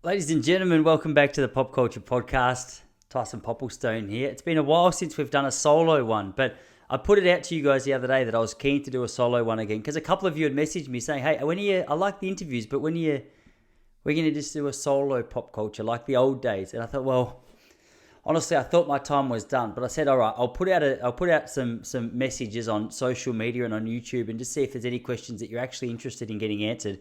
Ladies and gentlemen, welcome back to the Pop Culture Podcast. Tyson Popplestone here. It's been a while since we've done a solo one, but I put it out to you guys the other day that I was keen to do a solo one again because a couple of you had messaged me saying, hey, I like the interviews, but we're going to just do a solo pop culture like the old days. And I thought, well, honestly, I thought my time was done, but I said, all right, I'll put out some messages on social media and on YouTube and just see if there's any questions that you're actually interested in getting answered.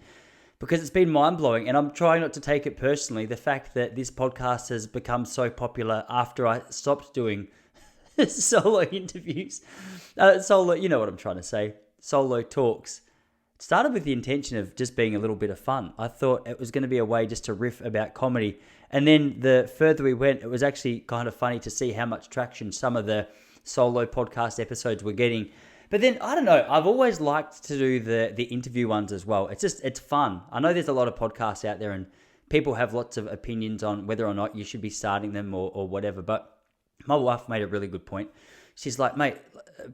Because it's been mind-blowing, and I'm trying not to take it personally, the fact that this podcast has become so popular after I stopped doing solo interviews. You know what I'm trying to say, solo talks. It started with the intention of just being a little bit of fun. I thought it was going to be a way just to riff about comedy. And then the further we went, it was actually kind of funny to see how much traction some of the solo podcast episodes were getting. But then, I don't know, I've always liked to do the interview ones as well. It's fun. I know there's a lot of podcasts out there and people have lots of opinions on whether or not you should be starting them or whatever. But my wife made a really good point. She's like, mate,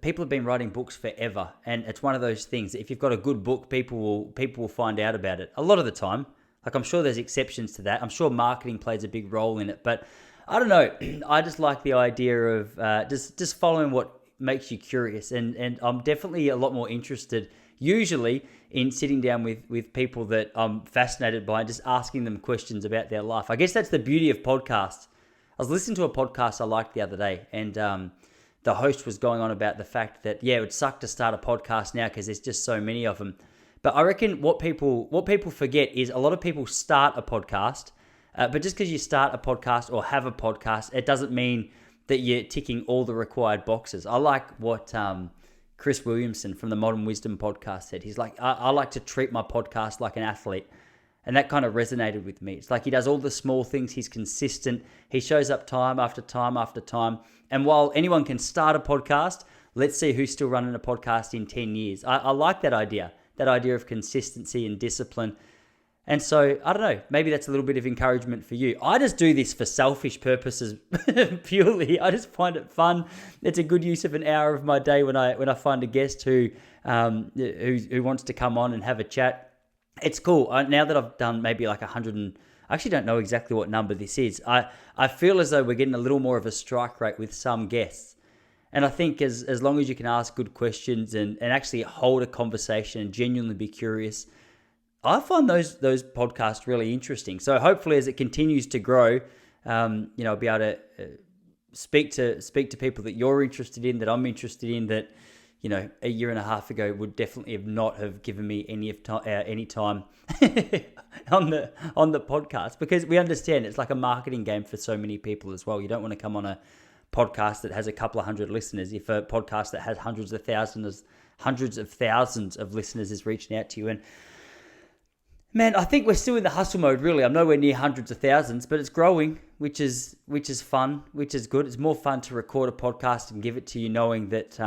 people have been writing books forever. And it's one of those things that if you've got a good book, people will find out about it. A lot of the time. Like, I'm sure there's exceptions to that. I'm sure marketing plays a big role in it. But I don't know. I just like the idea of just following what makes you curious, and I'm definitely a lot more interested usually in sitting down with people that I'm fascinated by and just asking them questions about their life. I guess that's the beauty of podcasts. I was listening to a podcast I liked the other day, and the host was going on about the fact that it would suck to start a podcast now because there's just so many of them. But I reckon what people forget is a lot of people start a podcast, but just because you start a podcast or have a podcast, it doesn't mean that you're ticking all the required boxes. I like what Chris Williamson from the Modern Wisdom podcast said. He's like, I like to treat my podcast like an athlete. And that kind of resonated with me. It's like he does all the small things. He's consistent. He shows up time after time after time. And while anyone can start a podcast, let's see who's still running a podcast in 10 years. I like that idea of consistency and discipline. And so, I don't know, maybe that's a little bit of encouragement for you. I just do this for selfish purposes, purely. I just find it fun. It's a good use of an hour of my day when I find a guest who wants to come on and have a chat. It's cool. Now that I've done maybe like 100 and I actually don't know exactly what number this is. I feel as though we're getting a little more of a strike rate with some guests. And I think as long as you can ask good questions and actually hold a conversation and genuinely be curious, I find those podcasts really interesting. So hopefully, as it continues to grow, I'll be able to speak to people that you're interested in, that I'm interested in, that a year and a half ago would definitely not have given me any time on the podcast, because we understand it's like a marketing game for so many people as well. You don't want to come on a podcast that has a couple of hundred listeners if a podcast that has hundreds of thousands of listeners is reaching out to you. And man, I think we're still in the hustle mode, really. I'm nowhere near hundreds of thousands, but it's growing, which is fun, which is good. It's more fun to record a podcast and give it to you knowing that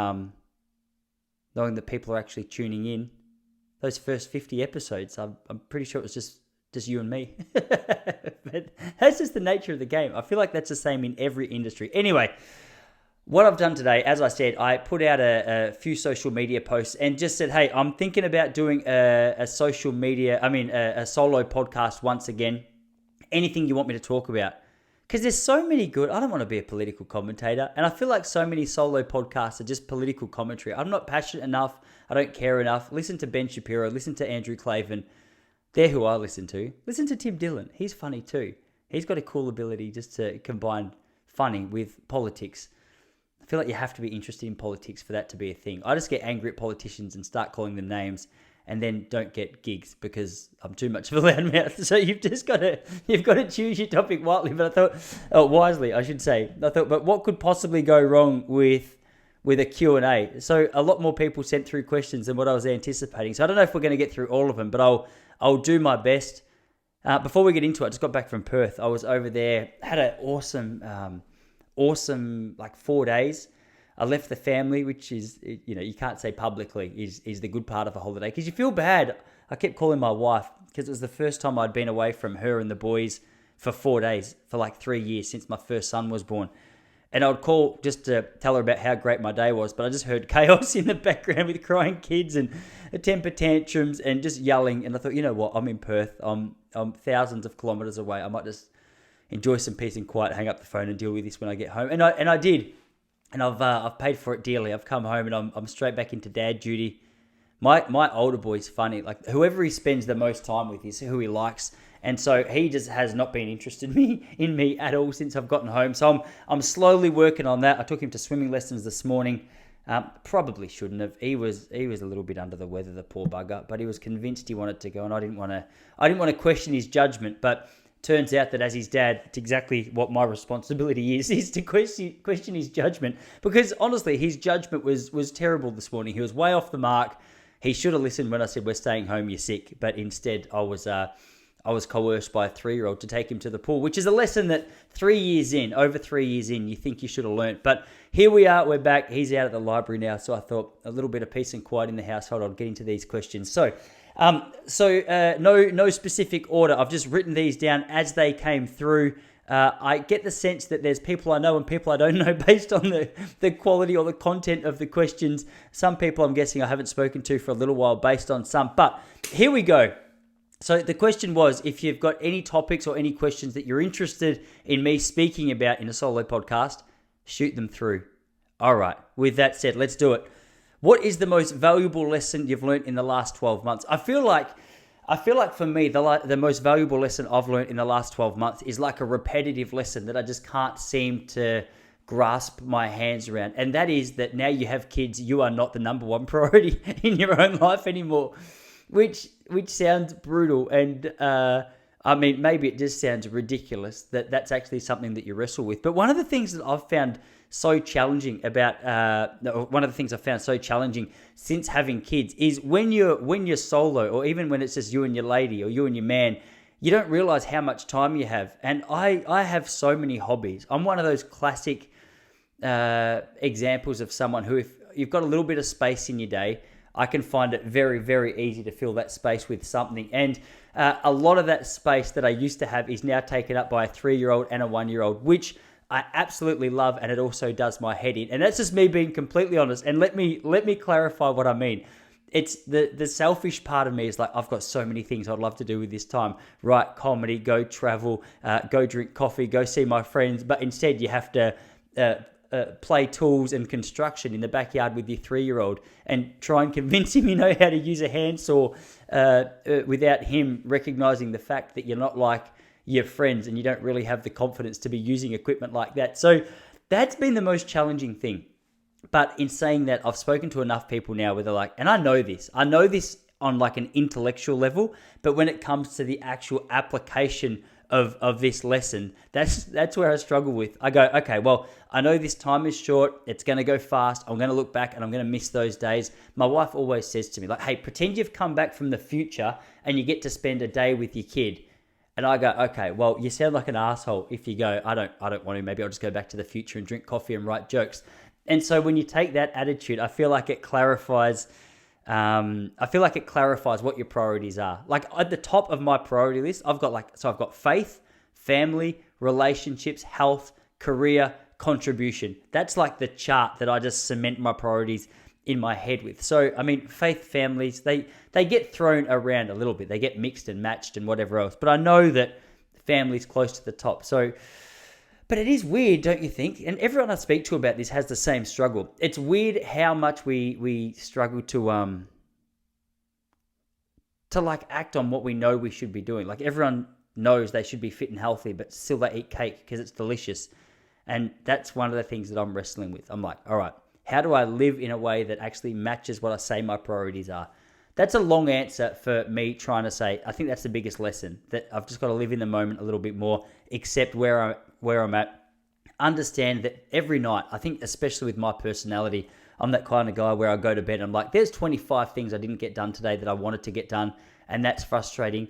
people are actually tuning in. Those first 50 episodes, I'm pretty sure it was just you and me. But that's just the nature of the game. I feel like that's the same in every industry. Anyway, what I've done today, as I said, I put out a few social media posts and just said, hey, I'm thinking about doing a solo podcast once again. Anything you want me to talk about? Because there's so many good, I don't want to be a political commentator. And I feel like so many solo podcasts are just political commentary. I'm not passionate enough. I don't care enough. Listen to Ben Shapiro. Listen to Andrew Klavan. They're who I listen to. Listen to Tim Dillon. He's funny too. He's got a cool ability just to combine funny with politics. I feel like you have to be interested in politics for that to be a thing. I just get angry at politicians and start calling them names and then don't get gigs because I'm too much of a loudmouth. So you've got to choose your topic wisely, I should say. But what could possibly go wrong with a Q&A? So a lot more people sent through questions than what I was anticipating. So I don't know if we're going to get through all of them, but I'll do my best. Before we get into it, I just got back from Perth. I was over there, had an awesome like 4 days. I left the family, which is, you can't say publicly is the good part of a holiday because you feel bad. I kept calling my wife because it was the first time I'd been away from her and the boys for 4 days for like 3 years since my first son was born. And I would call just to tell her about how great my day was, but I just heard chaos in the background with crying kids and temper tantrums and just yelling. And I thought, you know what? I'm in Perth. I'm thousands of kilometers away. I might just enjoy some peace and quiet, hang up the phone and deal with this when I get home. And I did. And I've paid for it dearly. I've come home and I'm straight back into dad duty. My older boy's funny. Like, whoever he spends the most time with is who he likes. And so he just has not been interested in me at all since I've gotten home. So I'm slowly working on that. I took him to swimming lessons this morning. Probably shouldn't have. He was a little bit under the weather, the poor bugger, but he was convinced he wanted to go, and I didn't want to question his judgment. But turns out that as his dad, it's exactly what my responsibility is to question his judgment. Because honestly, his judgment was terrible this morning. He was way off the mark. He should have listened when I said, we're staying home, you're sick. But instead, I was coerced by a 3-year-old to take him to the pool, which is a lesson that over 3 years in, you think you should have learnt. But here we are, we're back. He's out at the library now. So I thought a little bit of peace and quiet in the household. I'll get into these questions. So no specific order. I've just written these down as they came through. I get the sense that there's people I know and people I don't know based on the quality or the content of the questions. Some people I'm guessing I haven't spoken to for a little while based on some. But here we go. So the question was, if you've got any topics or any questions that you're interested in me speaking about in a solo podcast, shoot them through. All right. With that said, let's do it. What is the most valuable lesson you've learned in the last 12 months? I feel like for me, the most valuable lesson I've learned in the last 12 months is like a repetitive lesson that I just can't seem to grasp my hands around. And that is that now you have kids, you are not the number one priority in your own life anymore. Which sounds brutal, and I mean, maybe it just sounds ridiculous that that's actually something that you wrestle with. But one of the things that I've found so challenging since having kids is when you're solo, or even when it's just you and your lady or you and your man, you don't realize how much time you have. And I have so many hobbies. I'm one of those classic examples of someone who, if you've got a little bit of space in your day, I can find it very, very easy to fill that space with something. And a lot of that space that I used to have is now taken up by a 3-year-old and a 1-year-old, which I absolutely love, and it also does my head in. And that's just me being completely honest. And let me clarify what I mean. It's the selfish part of me is like, I've got so many things I'd love to do with this time. Write comedy, go travel, go drink coffee, go see my friends. But instead you have to play tools and construction in the backyard with your 3-year-old and try and convince him you know how to use a handsaw without him recognizing the fact that you're not like your friends and you don't really have the confidence to be using equipment like that. So that's been the most challenging thing. But in saying that, I've spoken to enough people now where they're like, and I know this on like an intellectual level, but when it comes to the actual application of this lesson, that's where I struggle with. I go, okay, well, I know this time is short. It's going to go fast. I'm going to look back and I'm going to miss those days. My wife always says to me, like, hey, pretend you've come back from the future and you get to spend a day with your kid. And I go, okay, well, you sound like an asshole if you go, I don't want to. Maybe I'll just go back to the future and drink coffee and write jokes. And so when you take that attitude, I feel like it clarifies. What your priorities are. Like at the top of my priority list, I've got faith, family, relationships, health, career, contribution. That's like the chart that I just cement my priorities in my head with. So, I mean, faith, families, they get thrown around a little bit. They get mixed and matched and whatever else. But I know that family's close to the top. So, but it is weird, don't you think? And everyone I speak to about this has the same struggle. It's weird how much we struggle to like act on what we know we should be doing. Like everyone knows they should be fit and healthy, but still they eat cake because it's delicious. And that's one of the things that I'm wrestling with. I'm like, all right, how do I live in a way that actually matches what I say my priorities are? That's a long answer for me trying to say, I think that's the biggest lesson, that I've just got to live in the moment a little bit more, accept where I'm at, understand that every night, I think especially with my personality, I'm that kind of guy where I go to bed and I'm like, there's 25 things I didn't get done today that I wanted to get done, and that's frustrating.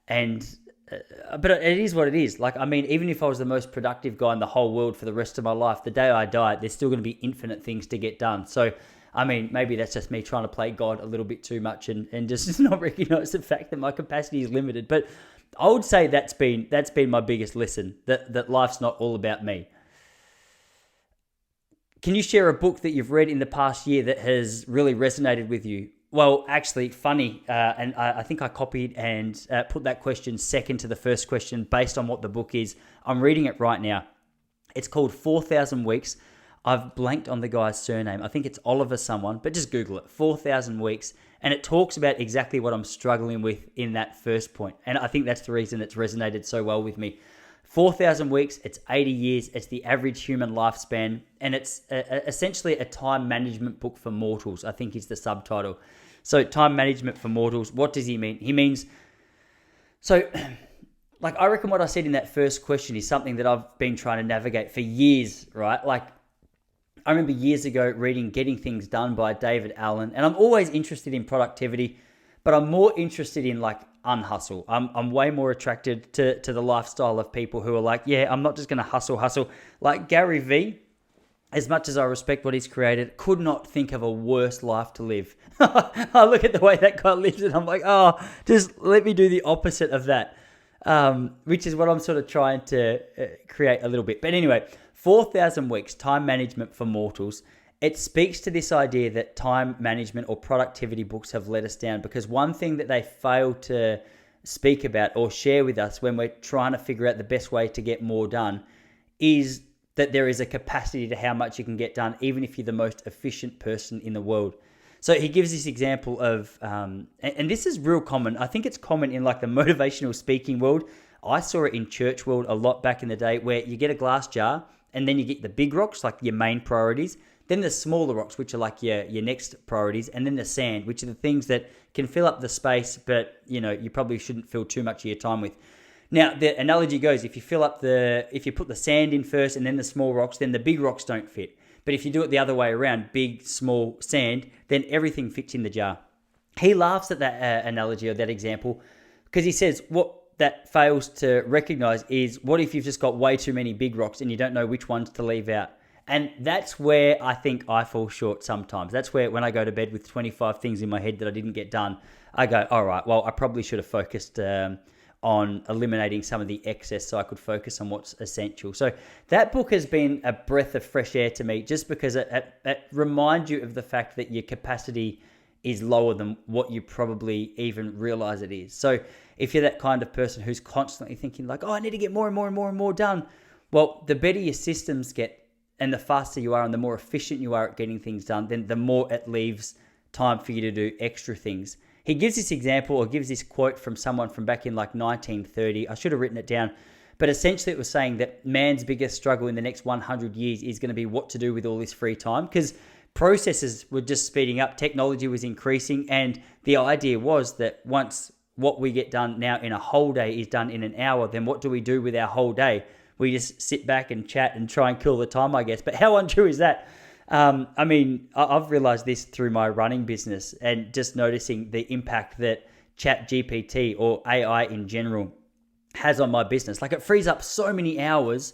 But it is what it is. Like, I mean, even if I was the most productive guy in the whole world for the rest of my life, the day I die, there's still going to be infinite things to get done. So, I mean, maybe that's just me trying to play God a little bit too much and just not recognize the fact that my capacity is limited. But I would say that's been my biggest lesson, that life's not all about me. Can you share a book that you've read in the past year that has really resonated with you? Well, actually, funny, and I think I copied and put that question second to the first question based on what the book is. I'm reading it right now. It's called 4,000 Weeks. I've blanked on the guy's surname. I think it's Oliver someone, but just Google it, 4,000 Weeks. And it talks about exactly what I'm struggling with in that first point. And I think that's the reason it's resonated so well with me. 4,000 weeks, it's 80 years, it's the average human lifespan, and it's essentially a time management book for mortals, I think is the subtitle. So time management for mortals, what does he mean? He means, so like I reckon what I said in that first question is something that I've been trying to navigate for years, right? Like I remember years ago reading Getting Things Done by David Allen, and I'm always interested in productivity, but I'm more interested in like unhustle. I'm way more attracted to the lifestyle of people who are like, yeah, I'm not just going to hustle. Like Gary Vee, as much as I respect what he's created, could not think of a worse life to live. I look at the way that guy lives and I'm like, oh, just let me do the opposite of that, which is what I'm sort of trying to create a little bit. But anyway, 4,000 Weeks, Time Management for Mortals. It speaks to this idea that time management or productivity books have let us down, because one thing that they fail to speak about or share with us when we're trying to figure out the best way to get more done is that there is a capacity to how much you can get done, even if you're the most efficient person in the world. So he gives this example of, and this is real common. I think it's common in like the motivational speaking world. I saw it in church world a lot back in the day, where you get a glass jar and then you get the big rocks, like your main priorities. Then the smaller rocks, which are like your next priorities, and then the sand, which are the things that can fill up the space, but you probably shouldn't fill too much of your time with. Now, the analogy goes, if you put the sand in first and then the small rocks, then the big rocks don't fit. But if you do it the other way around, big, small, sand, then everything fits in the jar. He laughs at that analogy or that example because he says what that fails to recognize is, what if you've just got way too many big rocks and you don't know which ones to leave out? And that's where I think I fall short sometimes. That's where when I go to bed with 25 things in my head that I didn't get done, I go, all right, well, I probably should have focused on eliminating some of the excess so I could focus on what's essential. So that book has been a breath of fresh air to me, just because it reminds you of the fact that your capacity is lower than what you probably even realize it is. So if you're that kind of person who's constantly thinking like, oh, I need to get more and more and more and more done, well, the better your systems get, and the faster you are and the more efficient you are at getting things done, then the more it leaves time for you to do extra things. He gives this example, or gives this quote from someone from back in like 1930. I should have written it down. But essentially it was saying that man's biggest struggle in the next 100 years is going to be what to do with all this free time, because processes were just speeding up, technology was increasing, and the idea was that once what we get done now in a whole day is done in an hour, then what do we do with our whole day? We just sit back and chat and try and kill the time, I guess. But how untrue is that? I've realized this through my running business and just noticing the impact that Chat GPT or AI in general has on my business. Like, it frees up so many hours.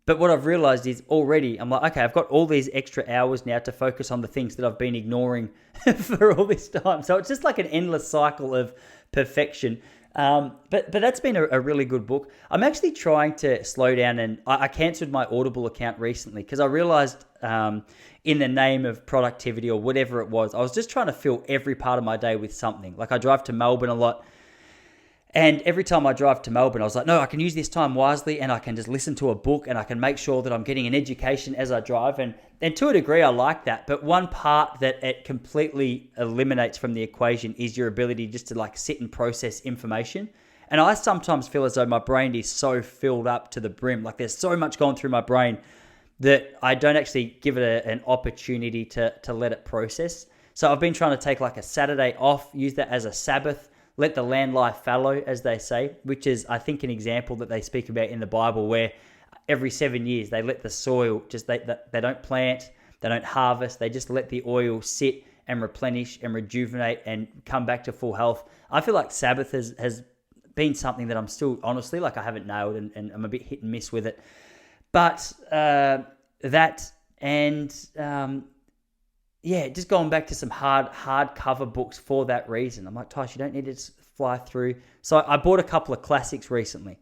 But what I've realized is already, I'm like, okay, I've got all these extra hours now to focus on the things that I've been ignoring for all this time. So it's just like an endless cycle of perfection. But that's been a really good book. I'm actually trying to slow down, and I cancelled my Audible account recently because I realized in the name of productivity or whatever it was, I was just trying to fill every part of my day with something. Like, I drive to Melbourne a lot, and every time I drive to Melbourne, I was like, no, I can use this time wisely, and I can just listen to a book, and I can make sure that I'm getting an education as I drive. And to a degree, I like that. But one part that it completely eliminates from the equation is your ability just to like sit and process information. And I sometimes feel as though my brain is so filled up to the brim. Like, there's so much going through my brain that I don't actually give it an opportunity to let it process. So I've been trying to take like a Saturday off, use that as a Sabbath, let the land lie fallow, as they say, which is, I think, an example that they speak about in the Bible, where every 7 years they let the soil just, they don't plant, they don't harvest, they just let the oil sit and replenish and rejuvenate and come back to full health. I feel like Sabbath has been something that I'm still, honestly, like, I haven't nailed, and I'm a bit hit and miss with it. But that and just going back to some hard cover books for that reason. I'm like, Tyson, you don't need to just fly through. So I bought a couple of classics recently.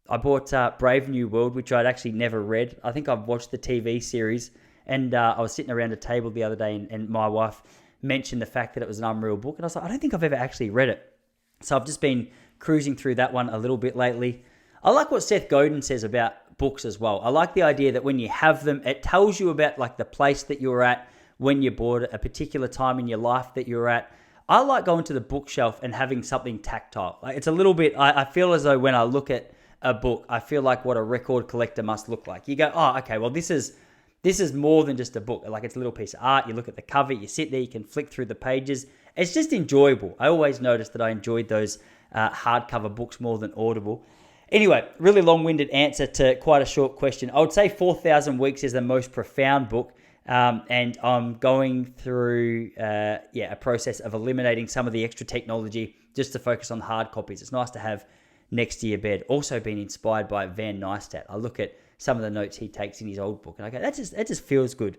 I bought Brave New World, which I'd actually never read. I think I've watched the TV series, And I was sitting around a table the other day and my wife mentioned the fact that it was an unreal book. And I was like, I don't think I've ever actually read it. So I've just been cruising through that one a little bit lately. I like what Seth Godin says about books as well. I like the idea that when you have them, it tells you about like the place that you're at when you're bored, a particular time in your life that you're at. I like going to the bookshelf and having something tactile. Like it's a little bit, I feel as though when I look at a book, I feel like what a record collector must look like. You go, oh, okay, well, this is more than just a book. Like it's a little piece of art. You look at the cover, you sit there, you can flick through the pages. It's just enjoyable. I always noticed that I enjoyed those hardcover books more than Audible. Anyway, really long-winded answer to quite a short question. I would say 4,000 Weeks is the most profound book. And I'm going through a process of eliminating some of the extra technology just to focus on hard copies. It's nice to have next to your bed. Also been inspired by Van Neistat. I look at some of the notes he takes in his old book and I go, that just feels good.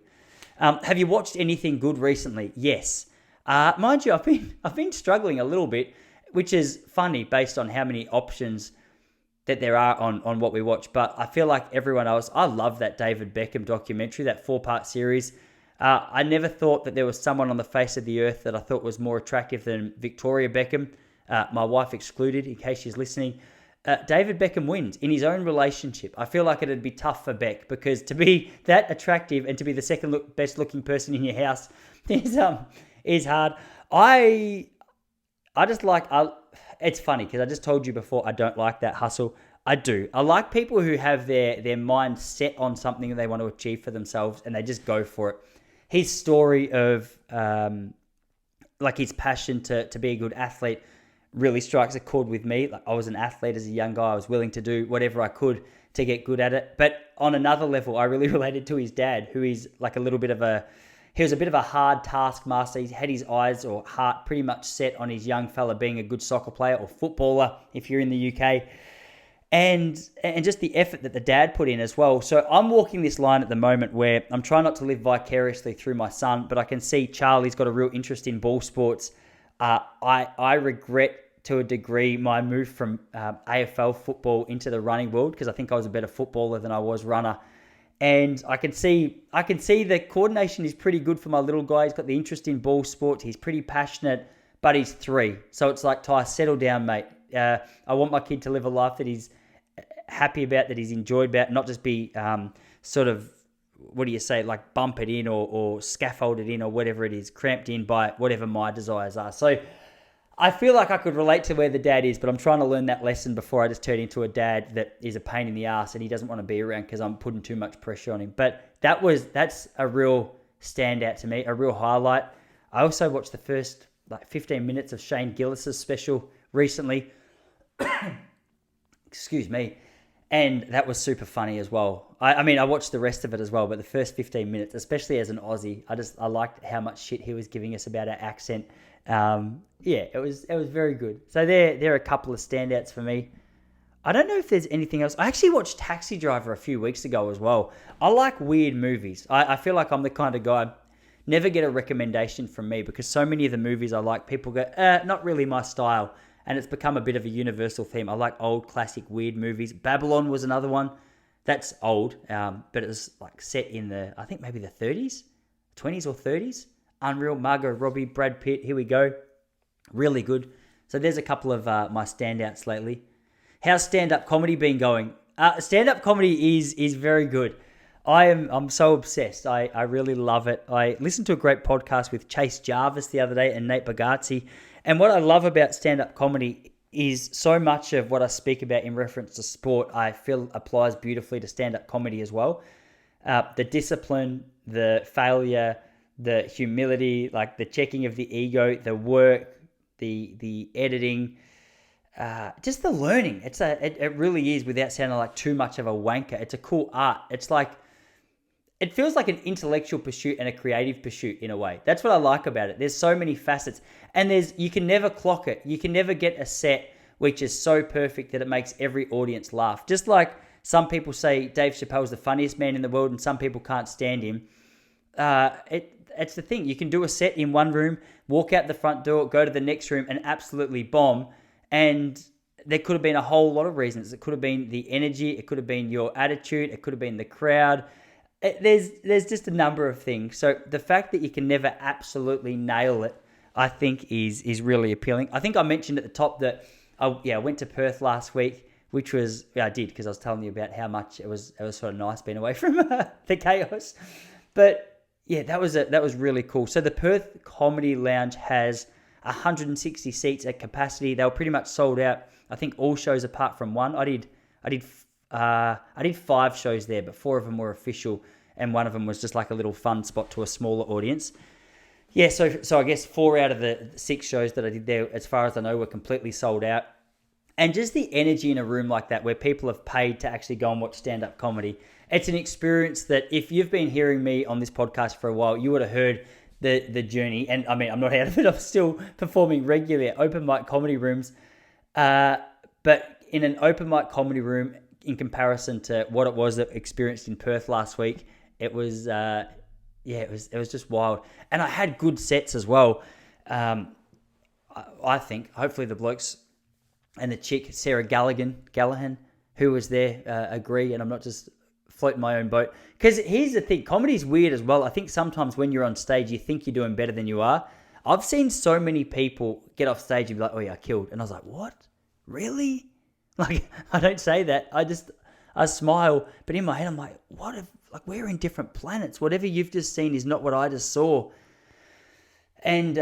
Have you watched anything good recently? Yes. Mind you, I've been struggling a little bit, which is funny based on how many options that there are on what we watch. But I feel like everyone else, I love that David Beckham documentary, that 4-part series. I never thought that there was someone on the face of the earth that I thought was more attractive than Victoria Beckham, my wife excluded, in case she's listening. David Beckham wins in his own relationship. I feel like it'd be tough for Beck because to be that attractive and to be the second best looking person in your house is hard. I just like... It's funny because I just told you before I don't like that hustle. I do. I like people who have their mind set on something that they want to achieve for themselves and they just go for it. His story of like his passion to be a good athlete really strikes a chord with me. Like I was an athlete as a young guy. I was willing to do whatever I could to get good at it. But on another level, I really related to his dad, who is like he was a bit of a hard taskmaster. He had his eyes or heart pretty much set on his young fella being a good soccer player or footballer if you're in the UK. And just the effort that the dad put in as well. So I'm walking this line at the moment where I'm trying not to live vicariously through my son, but I can see Charlie's got a real interest in ball sports. I regret to a degree my move from AFL football into the running world because I think I was a better footballer than I was runner. And I can see the coordination is pretty good for my little guy. He's got the interest in ball sports. He's pretty passionate, but he's 3. So it's like, Ty, settle down, mate. I want my kid to live a life that he's happy about, that he's enjoyed about, not just be sort of, what do you say, like bump it in or scaffolded in or whatever it is, cramped in by whatever my desires are. So I feel like I could relate to where the dad is, but I'm trying to learn that lesson before I just turn into a dad that is a pain in the ass and he doesn't want to be around because I'm putting too much pressure on him. But that's a real standout to me, a real highlight. I also watched the first 15 minutes of Shane Gillis's special recently. Excuse me. And that was super funny as well. I watched the rest of it as well, but the first 15 minutes, especially as an Aussie, I liked how much shit he was giving us about our accent. It was very good. So there are a couple of standouts for me. I don't know if there's anything else. I actually watched Taxi Driver a few weeks ago as well. I like weird movies. I feel like I'm the kind of guy, never get a recommendation from me because so many of the movies I like, people go, not really my style. And it's become a bit of a universal theme. I like old classic weird movies. Babylon was another one. That's old, but it was like set in I think maybe the 30s, 20s or 30s. Unreal, Margot Robbie, Brad Pitt, here we go. Really good. So there's a couple of my standouts lately. How's stand-up comedy been going? Stand-up comedy is very good. I'm so obsessed. I really love it. I listened to a great podcast with Chase Jarvis the other day and Nate Bargatze. And what I love about stand-up comedy is so much of what I speak about in reference to sport, I feel applies beautifully to stand-up comedy as well. The discipline, the failure, the humility, like the checking of the ego, the work, the editing, just the learning. It really is, without sounding like too much of a wanker. It's a cool art. It's like, it feels like an intellectual pursuit and a creative pursuit in a way. That's what I like about it. There's so many facets, and you can never clock it. You can never get a set which is so perfect that it makes every audience laugh. Just like some people say Dave Chappelle's the funniest man in the world and some people can't stand him. It's the thing. You can do a set in one room, walk out the front door, go to the next room and absolutely bomb. And there could have been a whole lot of reasons. It could have been the energy. It could have been your attitude. It could have been the crowd. there's just a number of things. So the fact that you can never absolutely nail it, I think is really appealing. I think I mentioned at the top that I went to Perth last week, which was I did because I was telling you about how much it was sort of nice being away from the chaos. But yeah, that was really cool. So the Perth Comedy Lounge has 160 seats at capacity. They were pretty much sold out. I think all shows apart from one. I did 5 shows there, but 4 of them were official, and one of them was just like a little fun spot to a smaller audience. Yeah, so I guess 4 out of the 6 shows that I did there, as far as I know, were completely sold out. And just the energy in a room like that, where people have paid to actually go and watch stand-up comedy, it's an experience that if you've been hearing me on this podcast for a while, you would have heard the journey. And I mean, I'm not out of it. I'm still performing regularly at open mic comedy rooms. But in an open mic comedy room, in comparison to what it was that I experienced in Perth last week, it was it was just wild. And I had good sets as well. I think hopefully the blokes and the chick Sarah Gallahan, who was there, agree, and I'm not just floating my own boat. Because here's the thing, comedy's weird as well. I think sometimes when you're on stage, you think you're doing better than you are. I've seen so many people get off stage and be like, "Oh yeah, I killed," and I was like, "What? Really?" Like, I don't say that. I smile, but in my head, I'm like, what if, like, we're in different planets. Whatever you've just seen is not what I just saw. And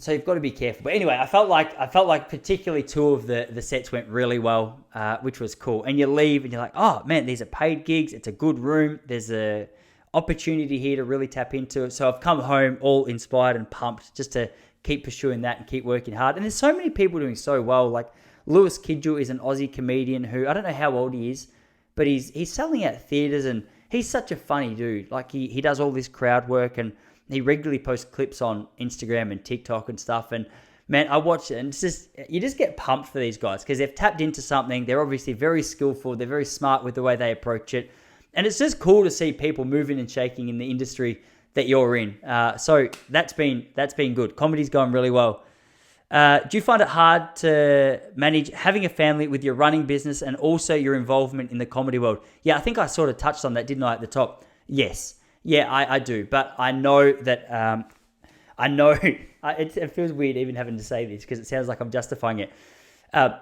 so you've got to be careful. But anyway, I felt like particularly 2 of the sets went really well, which was cool. And you leave and you're like, oh man, these are paid gigs. It's a good room. There's a opportunity here to really tap into it. So I've come home all inspired and pumped just to keep pursuing that and keep working hard. And there's so many people doing so well. Like Lewis Kidgel is an Aussie comedian who, I don't know how old he is, but he's selling out theatres, and he's such a funny dude. Like he does all this crowd work, and he regularly posts clips on Instagram and TikTok and stuff. And man, I watch it, and it's just, you just get pumped for these guys because they've tapped into something. They're obviously very skillful. They're very smart with the way they approach it. And it's just cool to see people moving and shaking in the industry that you're in. So that's been good. Comedy's going really well. Do you find it hard to manage having a family with your running business and also your involvement in the comedy world? Yeah, I think I sort of touched on that, didn't I, at the top? Yes. Yeah, I do. But I know that, it feels weird even having to say this because it sounds like I'm justifying it.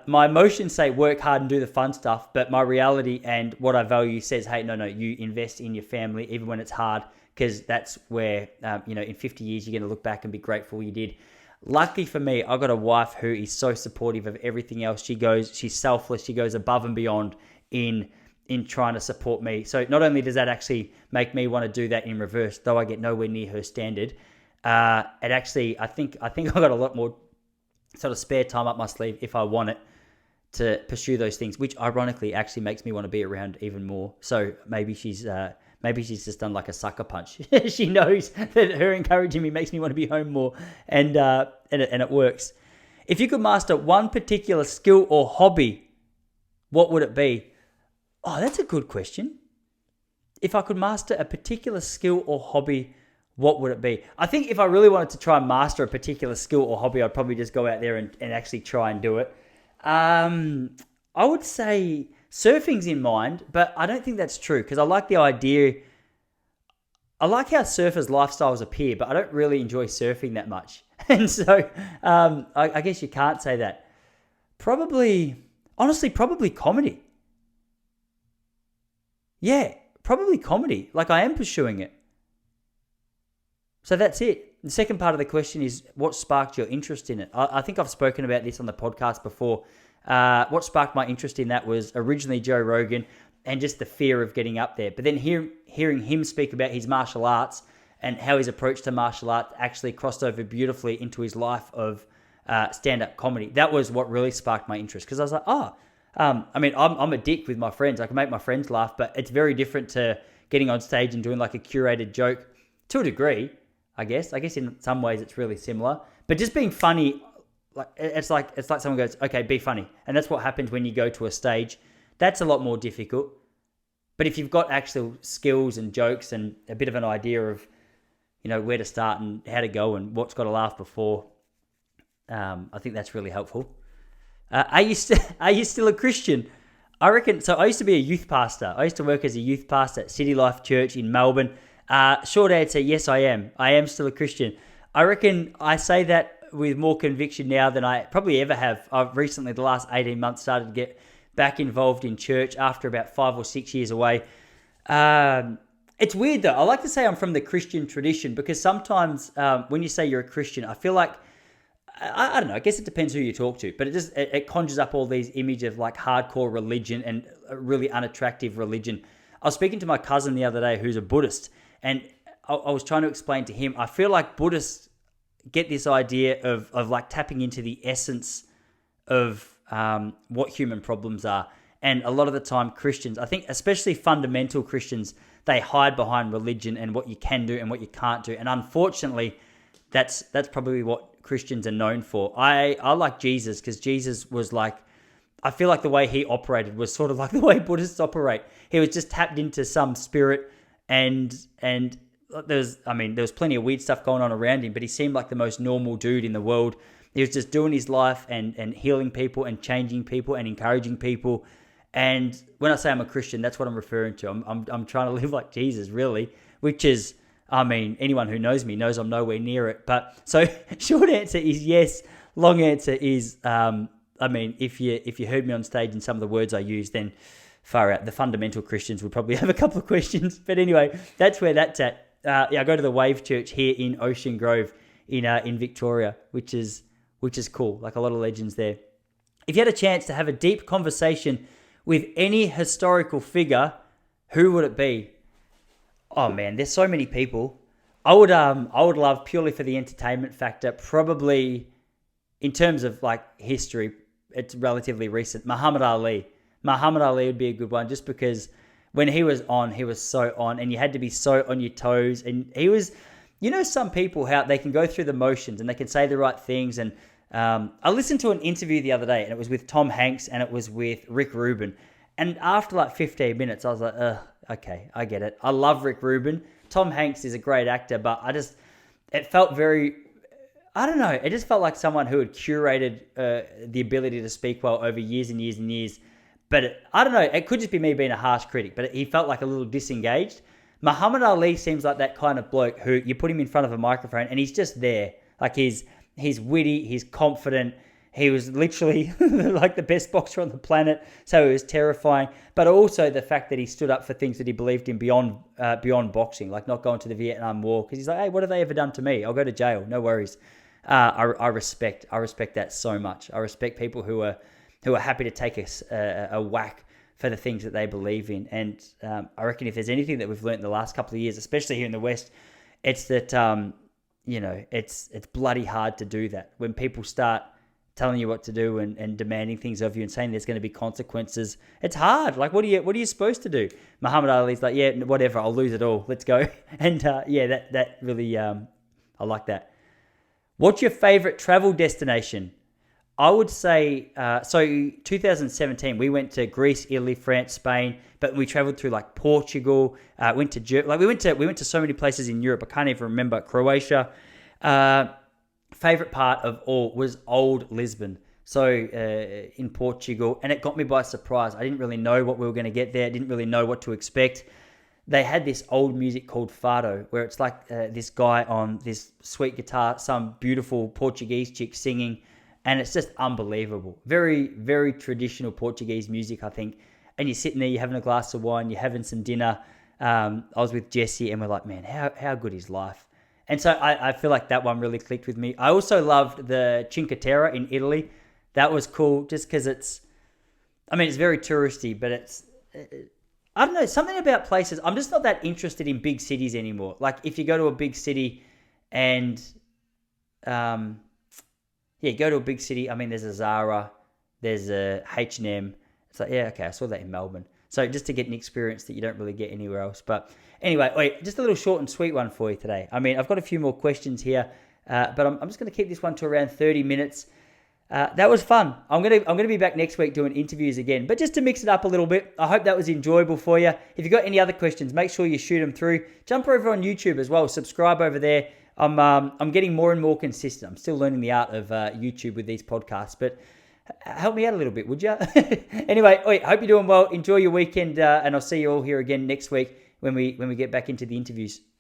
My emotions say work hard and do the fun stuff, but my reality and what I value says, hey, no, you invest in your family even when it's hard, because that's where, in 50 years, you're going to look back and be grateful you did. Lucky for me, I got a wife who is so supportive of everything else. She's selfless. She goes above and beyond in trying to support me. So not only does that actually make me want to do that in reverse, though I get nowhere near her standard, it actually, I think I got a lot more sort of spare time up my sleeve if I want it to pursue those things, which ironically actually makes me want to be around even more. So maybe she's just done like a sucker punch. She knows that her encouraging me makes me want to be home more, and it works. If you could master one particular skill or hobby, what would it be? Oh, that's a good question. If I could master a particular skill or hobby, what would it be? I think if I really wanted to try and master a particular skill or hobby, I'd probably just go out there and actually try and do it. I would say surfing's in mind, but I don't think that's true because I like the idea. I like how surfers' lifestyles appear, but I don't really enjoy surfing that much. And so I guess you can't say that. Probably comedy. Yeah, probably comedy. Like I am pursuing it. So that's it. The second part of the question is what sparked your interest in it? I think I've spoken about this on the podcast before. What sparked my interest in that was originally Joe Rogan and just the fear of getting up there. But then hearing him speak about his martial arts and how his approach to martial arts actually crossed over beautifully into his life of stand-up comedy. That was what really sparked my interest because I was like, I'm a dick with my friends. I can make my friends laugh, but it's very different to getting on stage and doing like a curated joke to a degree, I guess. I guess in some ways it's really similar. But just being funny, it's like someone goes, okay, be funny. And that's what happens when you go to a stage. That's a lot more difficult. But if you've got actual skills and jokes and a bit of an idea of, where to start and how to go and what's got to laugh before, I think that's really helpful. Are you still a Christian? I reckon, so I used to be a youth pastor. I used to work as a youth pastor at City Life Church in Melbourne. Short answer, yes, I am. I am still a Christian. I reckon I say that with more conviction now than I probably ever have. I've recently, the last 18 months, started to get back involved in church after about 5 or 6 years away. It's weird though. I like to say I'm from the Christian tradition because sometimes when you say you're a Christian, I feel like, I don't know, I guess it depends who you talk to, but it conjures up all these images of like hardcore religion and a really unattractive religion. I was speaking to my cousin the other day who's a Buddhist, and I was trying to explain to him, I feel like Buddhists get this idea of like tapping into the essence of what human problems are. And a lot of the time Christians, I think especially fundamental Christians, they hide behind religion and what you can do and what you can't do. And unfortunately, that's probably what Christians are known for. I like Jesus because Jesus was like, I feel like the way he operated was sort of like the way Buddhists operate. He was just tapped into some spirit, and there was plenty of weird stuff going on around him, but he seemed like the most normal dude in the world. He was just doing his life and healing people and changing people and encouraging people. And when I say I'm a Christian, that's what I'm referring to. I'm trying to live like Jesus, really, which is, I mean, anyone who knows me knows I'm nowhere near it. But so short answer is yes. Long answer is, if you heard me on stage and some of the words I use, then far out. The fundamental Christians would probably have a couple of questions. But anyway, that's where that's at. I go to the Wave Church here in Ocean Grove in Victoria, which is cool. Like a lot of legends there. If you had a chance to have a deep conversation with any historical figure, who would it be? Oh man, there's so many people. I would love, purely for the entertainment factor, probably in terms of like history, it's relatively recent. Muhammad Ali. Muhammad Ali would be a good one just because when he was so on, and you had to be so on your toes. And he was, some people, how they can go through the motions and they can say the right things. And I listened to an interview the other day, and it was with Tom Hanks and it was with Rick Rubin. And after like 15 minutes, I was like, okay, I get it. I love Rick Rubin. Tom Hanks is a great actor, but it felt very, I don't know. It just felt like someone who had curated the ability to speak well over years and years and years. But I don't know. It could just be me being a harsh critic, but he felt like a little disengaged. Muhammad Ali seems like that kind of bloke who you put him in front of a microphone and he's just there. Like he's witty, he's confident. He was literally like the best boxer on the planet, so he was terrifying. But also the fact that he stood up for things that he believed in beyond boxing, like not going to the Vietnam War, because he's like, hey, what have they ever done to me? I'll go to jail, no worries. I respect that so much. I respect people who are happy to take a whack for the things that they believe in. And I reckon if there's anything that we've learned in the last couple of years, especially here in the West, it's that it's bloody hard to do that when people start telling you what to do and demanding things of you and saying there's going to be consequences. It's hard. Like, what are you supposed to do? Muhammad Ali's like, yeah, whatever, I'll lose it all. Let's go. And that really, I like that. What's your favorite travel destination? I would say, 2017, we went to Greece, Italy, France, Spain, but we traveled through like Portugal, went to so many places in Europe. I can't even remember. Croatia. Favorite part of all was Old Lisbon. So in Portugal, and it got me by surprise. I didn't really know what we were going to get there. I didn't really know what to expect. They had this old music called fado, where it's like this guy on this sweet guitar, some beautiful Portuguese chick singing, and it's just unbelievable. Very, very traditional Portuguese music, I think. And you're sitting there, you're having a glass of wine, you're having some dinner. I was with Jesse, and we're like, man, how good is life? And so I feel like that one really clicked with me. I also loved the Cinque Terre in Italy. That was cool just because it's very touristy, but I don't know, something about places. I'm just not that interested in big cities anymore. Like if you go to a big city and, go to a big city. I mean, there's a Zara, there's a H&M. It's like, yeah, okay, I saw that in Melbourne. So just to get an experience that you don't really get anywhere else. But anyway, just a little short and sweet one for you today. I mean, I've got a few more questions here, but I'm just going to keep this one to around 30 minutes. That was fun. I'm gonna be back next week doing interviews again, but just to mix it up a little bit. I hope that was enjoyable for you. If you've got any other questions, make sure you shoot them through. Jump over on YouTube as well. Subscribe over there. I'm getting more and more consistent. I'm still learning the art of YouTube with these podcasts, but help me out a little bit, would you? Anyway, oi, hope you're doing well. Enjoy your weekend, and I'll see you all here again next week when we get back into the interviews.